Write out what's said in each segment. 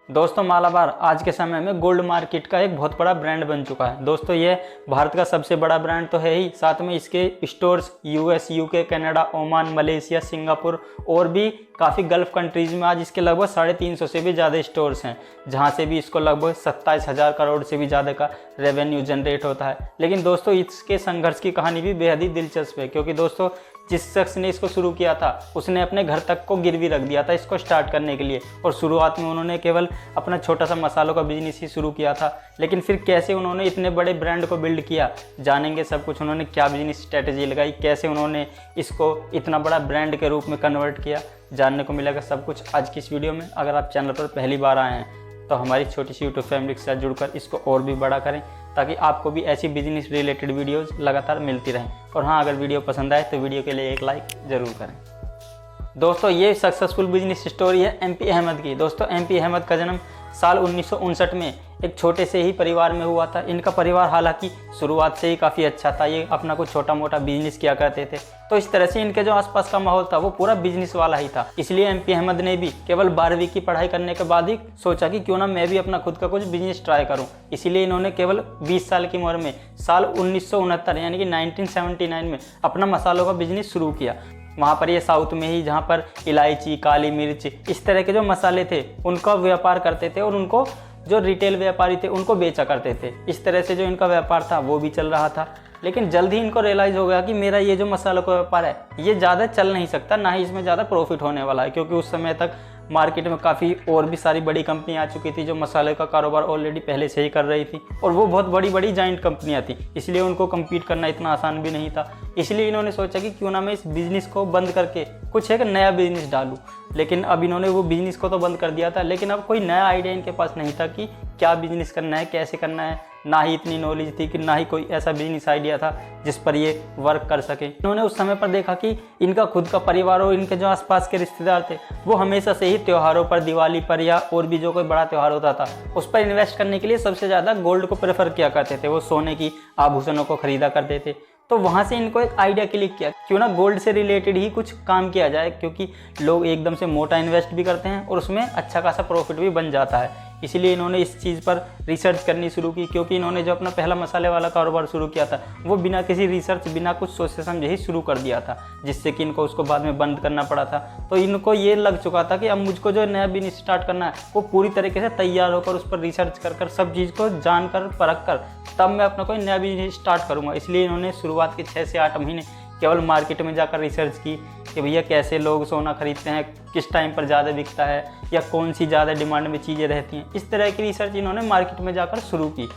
दोस्तों मालाबार आज के समय में गोल्ड मार्केट का एक बहुत बड़ा ब्रांड बन चुका है। दोस्तों ये भारत का सबसे बड़ा ब्रांड तो है ही, साथ में इसके stores US, UK, Canada, Oman, Malaysia, Singapore और भी काफ़ी गल्फ कंट्रीज़ में आज इसके लगभग 350 से भी ज़्यादा स्टोर्स हैं, जहाँ से भी इसको लगभग 27,000 करोड़ से भी ज़्यादा का रेवेन्यू जनरेट होता है। लेकिन दोस्तों इसके संघर्ष की कहानी भी बेहद ही दिलचस्प है, क्योंकि दोस्तों जिस शख्स ने इसको शुरू किया था उसने अपने घर तक को गिरवी रख दिया था इसको स्टार्ट करने के लिए। और शुरुआत में उन्होंने केवल अपना छोटा सा मसालों का बिजनेस ही शुरू किया था, लेकिन फिर कैसे उन्होंने इतने बड़े ब्रांड को बिल्ड किया, जानेंगे सब कुछ। उन्होंने क्या बिजनेस स्ट्रेटेजी लगाई, कैसे उन्होंने इसको इतना बड़ा ब्रांड के रूप में कन्वर्ट किया, जानने को मिलेगा सब कुछ आज की इस वीडियो में। अगर आप चैनल पर पहली बार आए हैं तो हमारी छोटी सी यूट्यूब फैमिली के साथ जुड़कर इसको और भी बड़ा करें, ताकि आपको भी ऐसी बिजनेस रिलेटेड वीडियोस लगातार मिलती रहें। और हाँ, अगर वीडियो पसंद आए तो वीडियो के लिए एक लाइक ज़रूर करें। दोस्तों ये सक्सेसफुल बिजनेस स्टोरी है एमपी अहमद की। दोस्तों एमपी अहमद का जन्म साल 1959 में एक छोटे से ही परिवार में हुआ था। इनका परिवार हालांकि शुरुआत से ही काफ़ी अच्छा था, ये अपना कुछ छोटा मोटा बिजनेस किया करते थे, तो इस तरह से इनके जो आसपास का माहौल था वो पूरा बिजनेस वाला ही था। इसलिए एमपी अहमद ने भी केवल 12वीं की पढ़ाई करने के बाद ही सोचा कि क्यों ना मैं भी अपना खुद का कुछ बिजनेस ट्राई करूं। इसीलिए इन्होंने केवल 20 साल की उम्र में साल 1969 यानी कि 1979 में अपना मसालों का बिजनेस शुरू किया। वहाँ पर ये साउथ में ही, जहाँ पर इलायची, काली मिर्च, इस तरह के जो मसाले थे उनका व्यापार करते थे और उनको जो रिटेल व्यापारी थे उनको बेचा करते थे। इस तरह से जो इनका व्यापार था वो भी चल रहा था। लेकिन जल्द ही इनको रियलाइज़ हो गया कि मेरा ये जो मसालों का व्यापार है ये ज़्यादा चल नहीं सकता, ना ही इसमें ज़्यादा प्रॉफिट होने वाला है, क्योंकि उस समय तक मार्केट में काफ़ी और भी सारी बड़ी कंपनी आ चुकी थी जो मसाले का कारोबार ऑलरेडी पहले से ही कर रही थी, और वो बहुत बड़ी बड़ी जाइंट कंपनियां थी, इसलिए उनको कम्पीट करना इतना आसान भी नहीं था। इसलिए इन्होंने सोचा कि क्यों ना मैं इस बिज़नेस को बंद करके कुछ एक नया बिज़नेस डालूं। लेकिन अब इन्होंने वो बिज़नेस को तो बंद कर दिया था, लेकिन अब कोई नया आइडिया इनके पास नहीं था कि क्या बिज़नेस करना है, कैसे करना है। ना ही इतनी नॉलेज थी कि ना ही कोई ऐसा बिजनेस आइडिया था जिस पर ये वर्क कर सके। इन्होंने उस समय पर देखा कि इनका खुद का परिवार और इनके जो आसपास के रिश्तेदार थे वो हमेशा से ही त्योहारों पर, दिवाली पर या और भी जो कोई बड़ा त्यौहार होता था उस पर इन्वेस्ट करने के लिए सबसे ज़्यादा गोल्ड को प्रेफर किया करते थे। वो सोने की आभूषणों को खरीदा करते थे। तो वहाँ से इनको एक आइडिया क्लिक किया, क्यों ना गोल्ड से रिलेटेड ही कुछ काम किया जाए, क्योंकि लोग एकदम से मोटा इन्वेस्ट भी करते हैं और उसमें अच्छा खासा प्रॉफिट भी बन जाता है। इसीलिए इन्होंने इस चीज़ पर रिसर्च करनी शुरू की, क्योंकि इन्होंने जो अपना पहला मसाले वाला कारोबार शुरू किया था वो बिना किसी रिसर्च, बिना कुछ सोचे समझे ही शुरू कर दिया था, जिससे कि इनको उसको बाद में बंद करना पड़ा था। तो इनको ये लग चुका था कि अब मुझको जो नया बिजनेस स्टार्ट करना है वो पूरी तरीके से तैयार होकर उस पर रिसर्च कर सब चीज़ को जानकर परख कर तब मैं अपना कोई नया बिजनेस स्टार्ट करूँगा। इसलिए इन्होंने शुरुआत के 6 से 8 महीने केवल मार्केट में जाकर रिसर्च की कि भैया कैसे लोग सोना खरीदते हैं, किस टाइम पर ज़्यादा बिकता है या कौन सी ज़्यादा डिमांड में चीज़ें रहती हैं। इस तरह की रिसर्च इन्होंने मार्केट में जाकर शुरू की।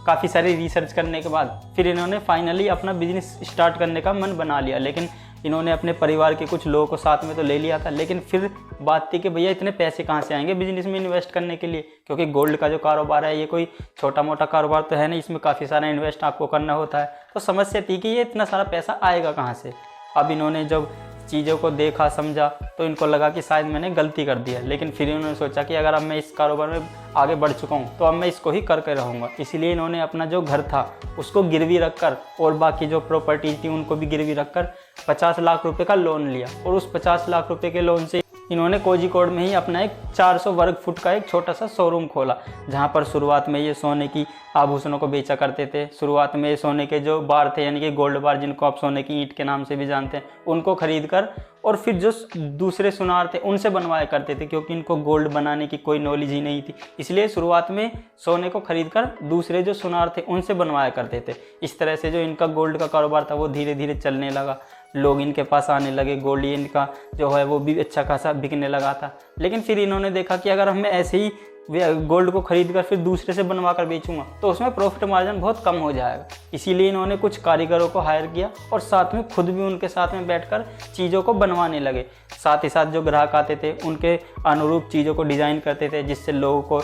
काफ़ी सारी रिसर्च करने के बाद फिर इन्होंने फाइनली अपना बिजनेस स्टार्ट करने का मन बना लिया। लेकिन इन्होंने अपने परिवार के कुछ लोगों को साथ में तो ले लिया था, लेकिन फिर बात थी कि भैया इतने पैसे कहाँ से आएंगे बिजनेस में इन्वेस्ट करने के लिए, क्योंकि गोल्ड का जो कारोबार है ये कोई छोटा मोटा कारोबार तो है नहीं, इसमें काफ़ी सारा इन्वेस्ट आपको करना होता है। तो समस्या थी कि ये इतना सारा पैसा आएगा कहाँ से। अब इन्होंने जब चीज़ों को देखा समझा तो इनको लगा कि शायद मैंने गलती कर दी है। लेकिन फिर इन्होंने सोचा कि अगर अब मैं इस कारोबार में आगे बढ़ चुका हूँ तो अब मैं इसको ही करके रहूँगा। इसीलिए इन्होंने अपना जो घर था उसको गिरवी रखकर और बाकी जो प्रॉपर्टीज थी उनको भी गिरवी रखकर 50 लाख रुपए का लोन लिया, और उस 50 लाख रुपए के लोन से इन्होंने कोझिकोड में ही अपना एक 400 वर्ग फुट का एक छोटा सा शोरूम खोला, जहाँ पर शुरुआत में ये सोने की आभूषणों को बेचा करते थे। शुरुआत में सोने के जो बार थे यानी कि गोल्ड बार, जिनको आप सोने की ईंट के नाम से भी जानते हैं, उनको खरीद कर और फिर जो दूसरे सुनार थे उनसे बनवाया करते थे, क्योंकि इनको गोल्ड बनाने की कोई नॉलेज ही नहीं थी। इसलिए शुरुआत में सोने को खरीद कर दूसरे जो सुनार थे उनसे बनवाया करते थे। इस तरह से जो इनका गोल्ड का कारोबार था वो धीरे धीरे चलने लगा, लोग इनके पास आने लगे, गोल्ड इनका जो है वो भी अच्छा खासा बिकने लगा था। लेकिन फिर इन्होंने देखा कि अगर मैं ऐसे ही गोल्ड को खरीद कर फिर दूसरे से बनवा कर बेचूंगा तो उसमें प्रॉफिट मार्जिन बहुत कम हो जाएगा। इसीलिए इन्होंने कुछ कारीगरों को हायर किया और साथ में खुद भी उनके साथ में बैठकर चीज़ों को बनवाने लगे। साथ ही साथ जो ग्राहक आते थे उनके अनुरूप चीज़ों को डिज़ाइन करते थे, जिससे लोगों को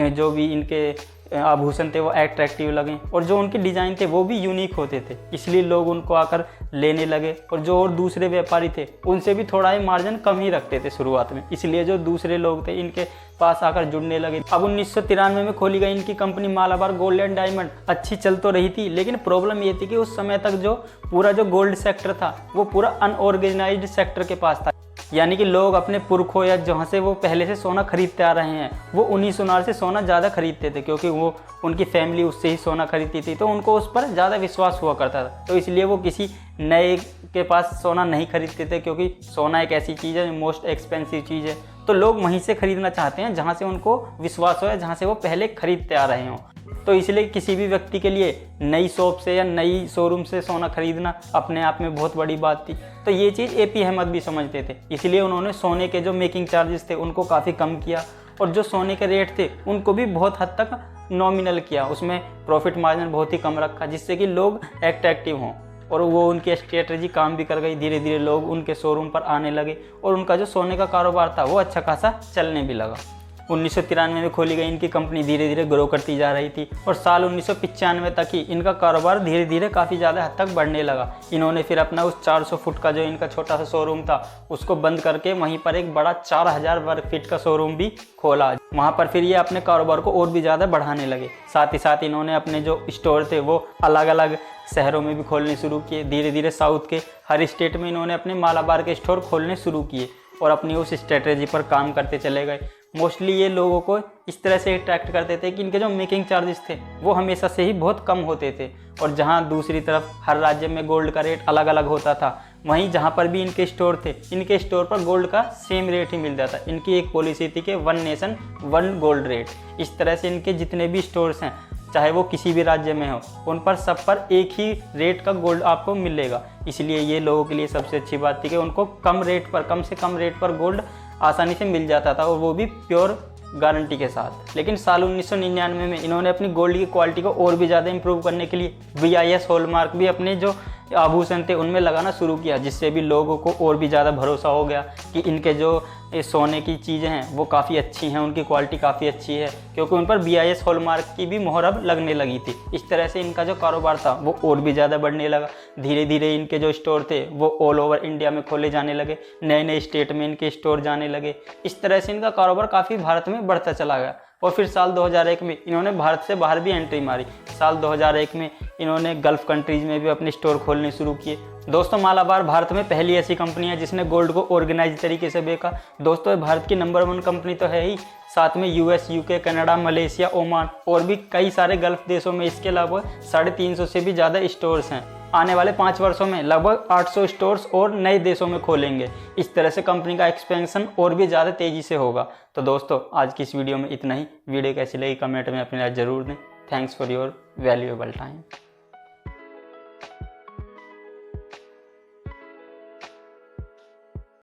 जो भी इनके आभूषण थे वो अट्रैक्टिव लगे और जो उनके डिज़ाइन थे वो भी यूनिक होते थे, इसलिए लोग उनको आकर लेने लगे। और जो और दूसरे व्यापारी थे उनसे भी थोड़ा ही मार्जिन कम ही रखते थे शुरुआत में, इसलिए जो दूसरे लोग थे इनके पास आकर जुड़ने लगे। अब 1993 में खोली गई इनकी company Malabar gold and diamond अच्छी चल तो रही थी, लेकिन प्रॉब्लम ये थी कि उस समय तक जो पूरा जो गोल्ड सेक्टर था वो पूरा अनऑर्गेनाइज्ड सेक्टर के पास था। यानी कि लोग अपने पुरखों या जहाँ से वो पहले से सोना खरीदते आ रहे हैं वो उन्हीं सुनार से सोना ज़्यादा खरीदते थे, क्योंकि वो उनकी फैमिली उससे ही सोना खरीदती थी, तो उनको उस पर ज़्यादा विश्वास हुआ करता था। तो इसलिए वो किसी नए के पास सोना नहीं खरीदते थे, क्योंकि सोना एक ऐसी चीज़ है, मोस्ट एक्सपेंसिव चीज़ है। तो लोग वहीं से खरीदना चाहते हैं जहाँ से उनको विश्वास हो या जहाँ से वो पहले खरीदते आ रहे हों। तो इसलिए किसी भी व्यक्ति के लिए नई शॉप से या नई शोरूम से सोना खरीदना अपने आप में बहुत बड़ी बात थी। तो ये चीज़ एपी अहमद भी समझते थे, इसलिए उन्होंने सोने के जो मेकिंग चार्जेस थे उनको काफ़ी कम किया, और जो सोने के रेट थे उनको भी बहुत हद तक नॉमिनल किया। उसमें प्रॉफिट मार्जिन बहुत ही कम रखा, जिससे कि लोग एक्टिव हों, और वो उनकी स्ट्रेटजी काम भी कर गई। धीरे धीरे लोग उनके शोरूम पर आने लगे और उनका जो सोने का कारोबार था वो अच्छा खासा चलने भी लगा। 1993 में खोली गई इनकी कंपनी धीरे धीरे ग्रो करती जा रही थी, और साल 1995 तक ही इनका कारोबार धीरे धीरे काफ़ी ज़्यादा हद तक बढ़ने लगा। इन्होंने फिर अपना उस 400 फुट का जो इनका छोटा सा शोरूम था उसको बंद करके वहीं पर एक बड़ा 4000 वर्ग फीट का शोरूम भी खोला। वहाँ पर फिर ये अपने कारोबार को और भी ज़्यादा बढ़ाने लगे। साथ ही साथ इन्होंने अपने जो स्टोर थे वो अलग अलग शहरों में भी खोलने शुरू किए। धीरे धीरे साउथ के हर स्टेट में इन्होंने अपने मालाबार के स्टोर खोलने शुरू किए और अपनी उस स्ट्रेटजी पर काम करते चले गए। मोस्टली ये लोगों को इस तरह से अट्रैक्ट करते थे कि इनके जो मेकिंग चार्जेस थे वो हमेशा से ही बहुत कम होते थे, और जहाँ दूसरी तरफ हर राज्य में गोल्ड का रेट अलग अलग होता था, वहीं जहाँ पर भी इनके स्टोर थे इनके स्टोर पर गोल्ड का सेम रेट ही मिलता था। इनकी एक पॉलिसी थी कि 1 नेशन 1 गोल्ड रेट। इस तरह से इनके जितने भी स्टोर्स हैं चाहे वो किसी भी राज्य में हो, उन पर सब पर एक ही रेट का गोल्ड आपको मिलेगा। इसलिए ये लोगों के लिए सबसे अच्छी बात थी कि उनको कम से कम रेट पर गोल्ड आसानी से मिल जाता था, और वो भी प्योर गारंटी के साथ। लेकिन साल 1999 में इन्होंने अपनी गोल्ड की क्वालिटी को और भी ज़्यादा इंप्रूव करने के लिए BIS हॉलमार्क भी अपने जो आभूषण थे उनमें लगाना शुरू किया, जिससे भी लोगों को और भी ज़्यादा भरोसा हो गया कि इनके जो सोने की चीज़ें हैं वो काफ़ी अच्छी हैं, उनकी क्वालिटी काफ़ी अच्छी है, क्योंकि उन पर BIS हॉलमार्क की भी मोहर अब लगने लगी थी। इस तरह से इनका जो कारोबार था वो और भी ज़्यादा बढ़ने लगा। धीरे धीरे इनके जो स्टोर थे वो ऑल ओवर इंडिया में खोले जाने लगे, नए नए स्टेट में इनके स्टोर जाने लगे। इस तरह से इनका कारोबार काफ़ी भारत में बढ़ता चला गया। और फिर साल 2001 में इन्होंने भारत से बाहर भी एंट्री मारी। साल 2001 में इन्होंने गल्फ़ कंट्रीज़ में भी अपने स्टोर खोलने शुरू किए। दोस्तों, मालाबार भारत में पहली ऐसी कंपनी है जिसने गोल्ड को ऑर्गेनाइज तरीके से बेचा। दोस्तों, भारत की नंबर 1 कंपनी तो है ही, साथ में US, UK, Canada, Malaysia, Oman और भी कई सारे गल्फ़ देशों में इसके अलावा 350 से भी ज़्यादा स्टोर्स हैं। आने वाले 5 वर्षों में लगभग 800 स्टोर्स और नए देशों में खोलेंगे। इस तरह से कंपनी का एक्सपेंशन और भी ज़्यादा तेज़ी से होगा। तो दोस्तों, आज की इस वीडियो में इतना ही। वीडियो कैसी लगी कमेंट में अपनी राय ज़रूर दें। Thanks for your valuable time.